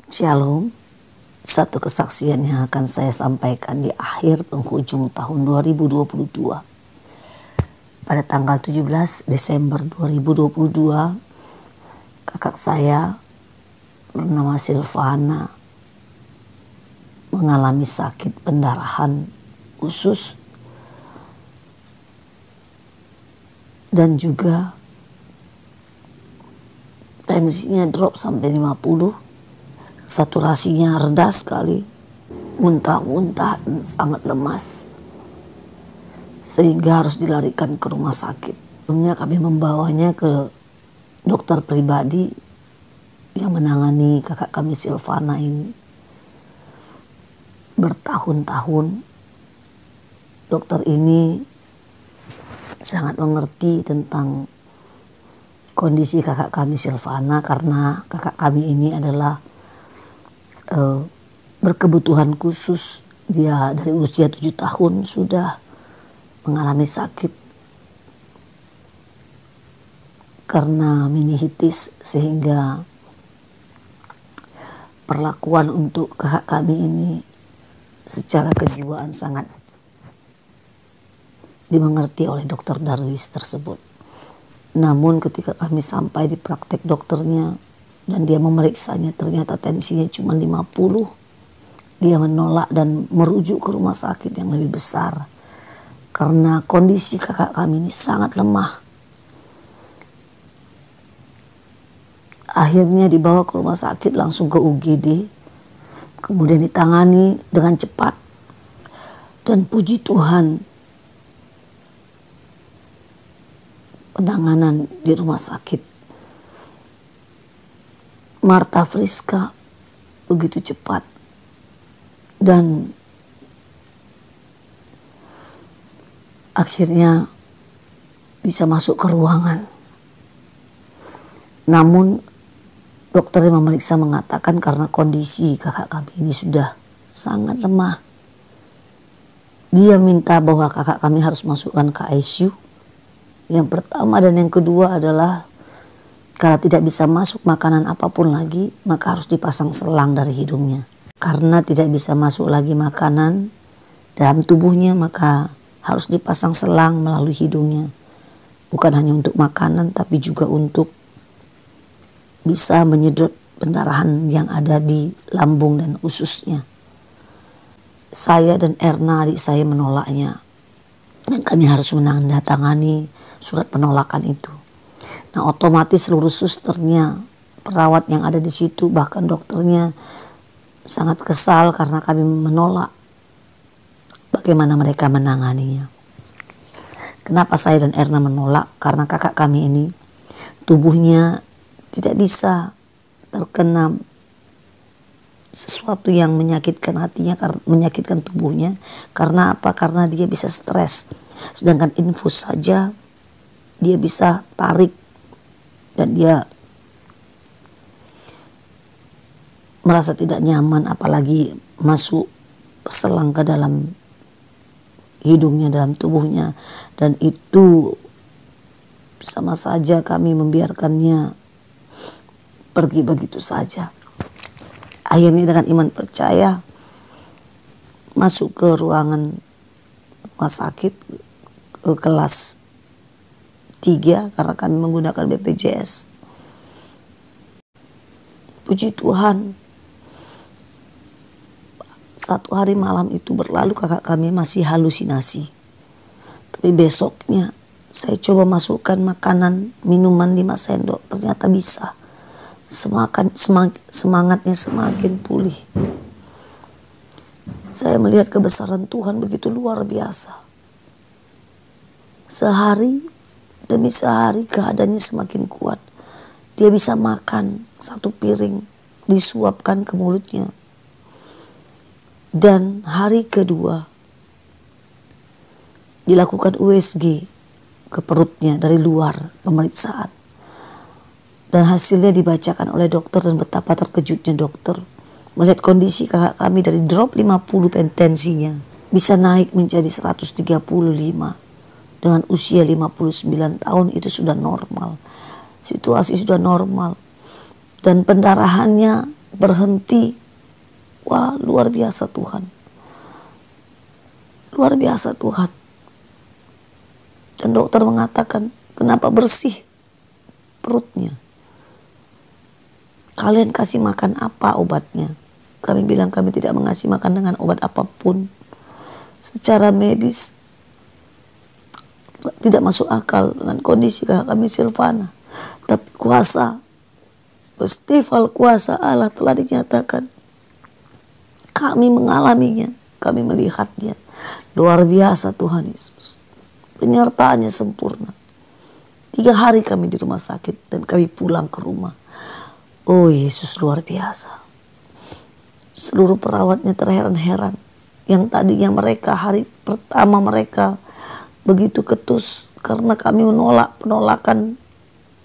Shalom, satu kesaksian yang akan saya sampaikan di akhir penghujung tahun 2022. Pada tanggal 17 Desember 2022, kakak saya bernama Silvana mengalami sakit pendarahan usus dan juga tensinya drop sampai 50, saturasinya rendah sekali, muntah-muntah dan sangat lemas, sehingga harus dilarikan ke rumah sakit. Sebelumnya kami membawanya ke dokter pribadi yang menangani kakak kami Silvana ini bertahun-tahun. Dokter ini sangat mengerti tentang kondisi kakak kami Silvana, karena kakak kami ini adalah berkebutuhan khusus. Dia dari usia 7 tahun sudah mengalami sakit karena meningitis, sehingga perlakuan untuk kakak kami ini secara kejiwaan sangat dimengerti oleh dokter Darwis tersebut. Namun ketika kami sampai di praktek dokternya dan dia memeriksanya, ternyata tensinya cuma 50. Dia menolak dan merujuk ke rumah sakit yang lebih besar karena kondisi kakak kami ini sangat lemah. Akhirnya dibawa ke rumah sakit, langsung ke UGD, kemudian ditangani dengan cepat. Dan puji Tuhan, penanganan di rumah sakit Marta Friska begitu cepat dan akhirnya bisa masuk ke ruangan. Namun dokter yang memeriksa mengatakan karena kondisi kakak kami ini sudah sangat lemah, dia minta bahwa kakak kami harus masukkan ke ICU. Yang pertama dan yang kedua adalah kalau tidak bisa masuk makanan apapun lagi, maka harus dipasang selang dari hidungnya. Karena tidak bisa masuk lagi makanan dalam tubuhnya, maka harus dipasang selang melalui hidungnya. Bukan hanya untuk makanan, tapi juga untuk bisa menyedot pendarahan yang ada di lambung dan ususnya. Saya dan Erna, adik saya, menolaknya. Dan kami harus menandatangani surat penolakan itu. Nah, otomatis seluruh susternya, perawat yang ada di situ, bahkan dokternya sangat kesal karena kami menolak bagaimana mereka menanganinya. Kenapa saya dan Erna menolak? Karena kakak kami ini tubuhnya tidak bisa terkena sesuatu yang menyakitkan hatinya, menyakitkan tubuhnya. Karena apa? Karena dia bisa stres. Sedangkan infus saja dia bisa tarik dan dia merasa tidak nyaman, apalagi masuk selang ke dalam hidungnya, dalam tubuhnya. Dan itu sama saja kami membiarkannya pergi begitu saja. Akhirnya dengan iman percaya masuk ke ruangan rumah sakit ke kelas 3 karena kami menggunakan BPJS. Puji Tuhan, satu hari malam itu berlalu, kakak kami masih halusinasi. Tapi besoknya saya coba masukkan makanan, minuman 5 sendok, ternyata bisa. Semangatnya semakin pulih. Saya melihat kebesaran Tuhan begitu luar biasa. Sehari demi sehari keadaannya semakin kuat. Dia bisa makan 1 piring, disuapkan ke mulutnya. Dan hari kedua dilakukan USG ke perutnya dari luar pemeriksaan. Dan hasilnya dibacakan oleh dokter, dan betapa terkejutnya dokter melihat kondisi kakak kami dari drop 50 tensinya bisa naik menjadi 135. Dengan usia 59 tahun itu sudah normal. situasi sudah normal dan pendarahannya berhenti. Wah, luar biasa Tuhan. Luar biasa Tuhan. Dan dokter mengatakan, kenapa bersih perutnya? Kalian kasih makan apa obatnya? Kami bilang kami tidak mengasih makan dengan obat apapun. Secara medis tidak masuk akal dengan kondisi kakak kami Silvana. Tapi kuasa, festival kuasa Allah telah dinyatakan. Kami mengalaminya, kami melihatnya. Luar biasa Tuhan Yesus. Penyertaannya sempurna. 3 hari kami di rumah sakit dan kami pulang ke rumah. Oh Yesus luar biasa. Seluruh perawatnya terheran-heran. Yang tadinya mereka hari pertama mereka begitu ketus karena kami menolak penolakan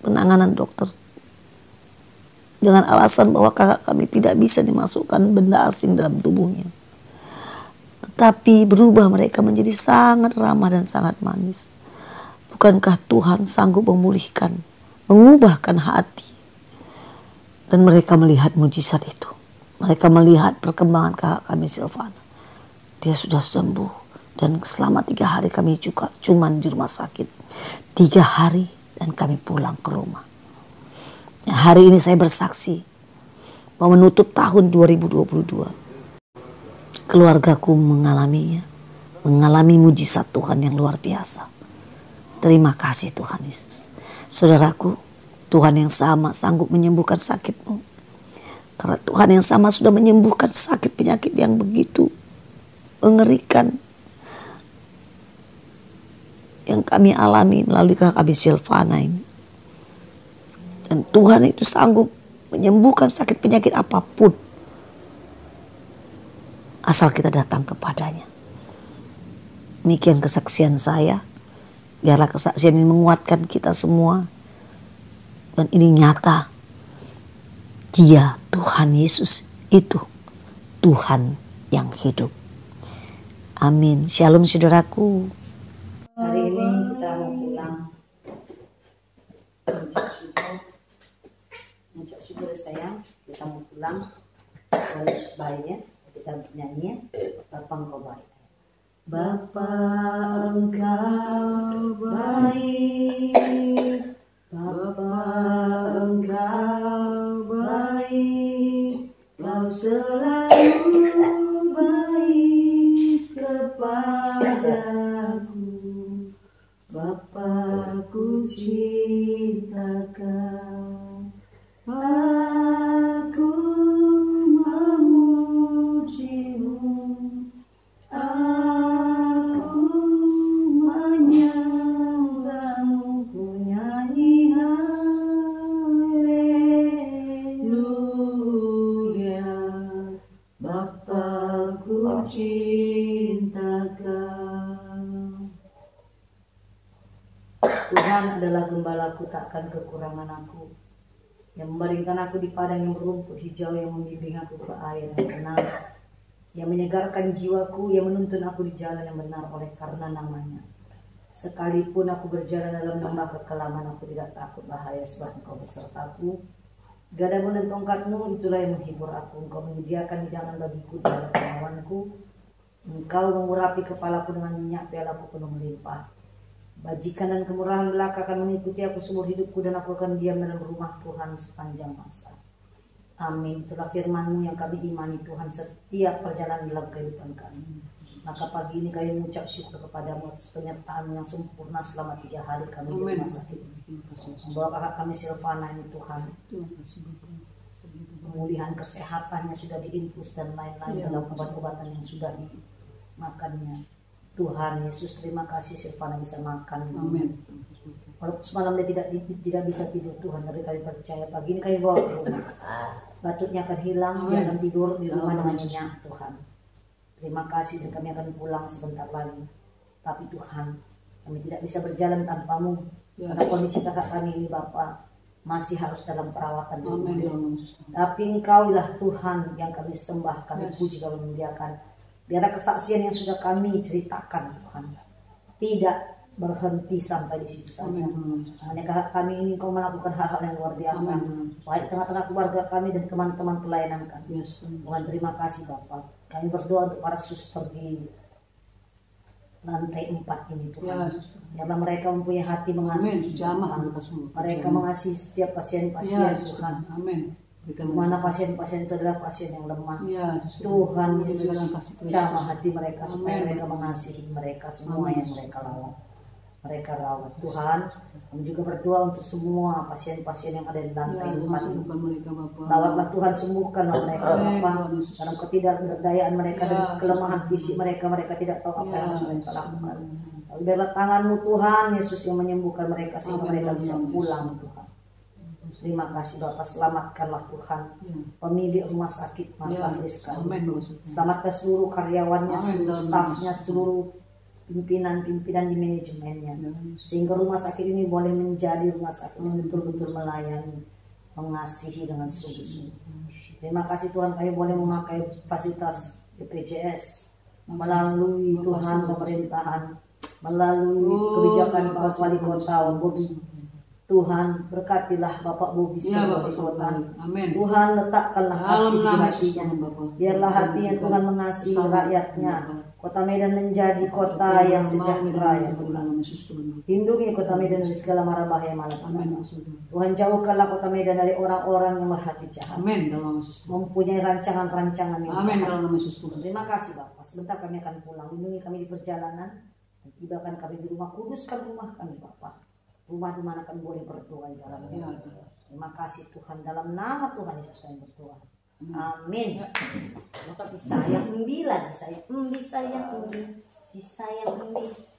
penanganan dokter. Dengan alasan bahwa kakak kami tidak bisa dimasukkan benda asing dalam tubuhnya. Tetapi berubah mereka menjadi sangat ramah dan sangat manis. Bukankah Tuhan sanggup memulihkan, mengubahkan hati? Dan mereka melihat mujizat itu. Mereka melihat perkembangan kakak kami Silvana. Dia sudah sembuh. Dan selama 3 hari kami juga cuman di rumah sakit. 3 hari dan kami pulang ke rumah. Dan hari ini saya bersaksi mau menutup tahun 2022. Keluargaku mengalaminya, mengalami mujizat Tuhan yang luar biasa. Terima kasih Tuhan Yesus. Saudaraku, Tuhan yang sama sanggup menyembuhkan sakitmu. Karena Tuhan yang sama sudah menyembuhkan sakit penyakit yang begitu mengerikan yang kami alami melalui kakak kami Silvana ini. Dan Tuhan itu sanggup menyembuhkan sakit penyakit apapun. Asal kita datang kepadanya. Demikian kesaksian saya. Biarlah kesaksian ini menguatkan kita semua. Dan ini nyata. Dia, Tuhan Yesus itu Tuhan yang hidup. Amin. Shalom saudaraku. Hari ini kita mau pulang. Mengucap syukur sayang. Kita mau pulang. Yesus baiknya. Kita nyanyi, Bapa Engkau baik. Bapa Engkau baik, Bapa Engkau baik, Kau selalu baik kepadaku. Bapa ku cinta Kau, aku memujimu, aku menyembahmu, ku nyanyi haleluya. Bapa ku cinta Kau. Tuhan adalah gembalaku, takkan kekurangan aku. Yang membaringkan aku di padang yang berumput hijau, yang membimbing aku ke air yang tenang, yang menyegarkan jiwaku, yang menuntun aku di jalan yang benar oleh karena namanya. Sekalipun aku berjalan dalam lembah kekelaman, aku tidak takut bahaya, sebab Engkau besertaku. Gadamu dan tongkatmu itulah yang menghibur aku. Engkau menyediakan hidangan bagiku di hadapan lawanku. Engkau mengurapi kepalaku dengan minyak, pialaku penuh melimpah. Bajikan dan kemurahan belaka akan mengikuti aku seumur hidupku, dan aku akan diam dalam rumah Tuhan sepanjang masa. Amin. Itulah firman-Mu yang kami imani Tuhan setiap perjalanan dalam kehidupan kami. Maka pagi ini kami mengucap syukur kepadamu atas penyertaan yang sempurna selama 3 hari kami di rumah sakit. Membawa kakak kami Silvana ini Tuhan. Pemulihan kesehatannya sudah diinfus dan lain-lain dalam obat-obatan yang sudah dimakannya. Tuhan Yesus, terima kasih Silvana bisa makan. Amin. Walaupun semalam dia tidak bisa tidur Tuhan, tapi kami percaya pagi ini kami bawa ke rumah. Batuknya akan hilang, dia akan tidur di rumah dengan nyenyak Tuhan. Terima kasih, dan kami akan pulang sebentar lagi. Tapi Tuhan, kami tidak bisa berjalan tanpa-Mu. Karena kondisi kakak kami ini Bapa masih harus dalam perawatan. Tapi Engkau-lah Tuhan yang kami sembah, kami puji, kami muliakan. Biarlah kesaksian yang sudah kami ceritakan Tuhan tidak berhenti sampai di situ saja. Amin. Hanya kakak kami ini kau melakukan hal-hal yang luar biasa. Baik di tengah-tengah keluarga kami dan teman-teman pelayanan kami. Yes. Tuhan terima kasih Bapak. Kami berdoa untuk para suster di lantai 4 ini Tuhan. Karena mereka mempunyai hati mengasihi. Jamah Mereka mengasihi setiap pasien-pasien Tuhan. Amin. Mana pasien-pasien itu adalah pasien yang lemah. Ya, Tuhan Yesus jamah hati mereka supaya Amin. mereka mengasihi mereka semua yang mereka rawat. Tuhan, kami juga berdoa untuk semua pasien-pasien yang ada di lantai 4 ini. Lawatlah Tuhan, sembuhkanlah mereka Bapa dalam ketidakberdayaan mereka dan kelemahan fisik mereka tidak tahu apa yang harus mereka lakukan. Tapi biarlah tangan-Mu Tuhan Yesus yang menyembuhkan mereka sehingga mereka bisa pulang Tuhan. Terima kasih Bapak, selamatkanlah Tuhan pemilik rumah sakit Marta Friska. Selamatkan seluruh karyawannya, seluruh stafnya, seluruh pimpinan di manajemennya, sehingga rumah sakit ini boleh menjadi rumah sakit yang betul-betul melayani, mengasihi dengan sungguh-sungguh. Terima kasih Tuhan, kami boleh memakai fasilitas BPJS melalui Tuhan pemerintahan, melalui kebijakan Pak Wali Kota Bobi. Tuhan berkatilah Bapak Bobi sebagai kota. Tuhan letakkanlah kasih di hatinya. Biarlah hatinya Tuhan mengasihi rakyatnya. Kota Medan menjadi kota yang sejahtera ya Tuhan. Lindungi kota Medan dari segala mara bahaya malapetaka. Tuhan jauhkanlah kota Medan dari orang-orang yang berhati jahat. Mempunyai rancangan-rancangan yang jahat. Terima kasih Bapak. Sebentar kami akan pulang. Lindungi kami di perjalanan. Tibakan kami di rumah. Kuduskan rumah kami Bapak. Rumah di mana kami boleh berdoa di dalamnya. Terima kasih Tuhan, dalam nama Tuhan Yesus kami berdoa. Amin. Maka sayang 9, sayang 9, sayang 9, sayang 9.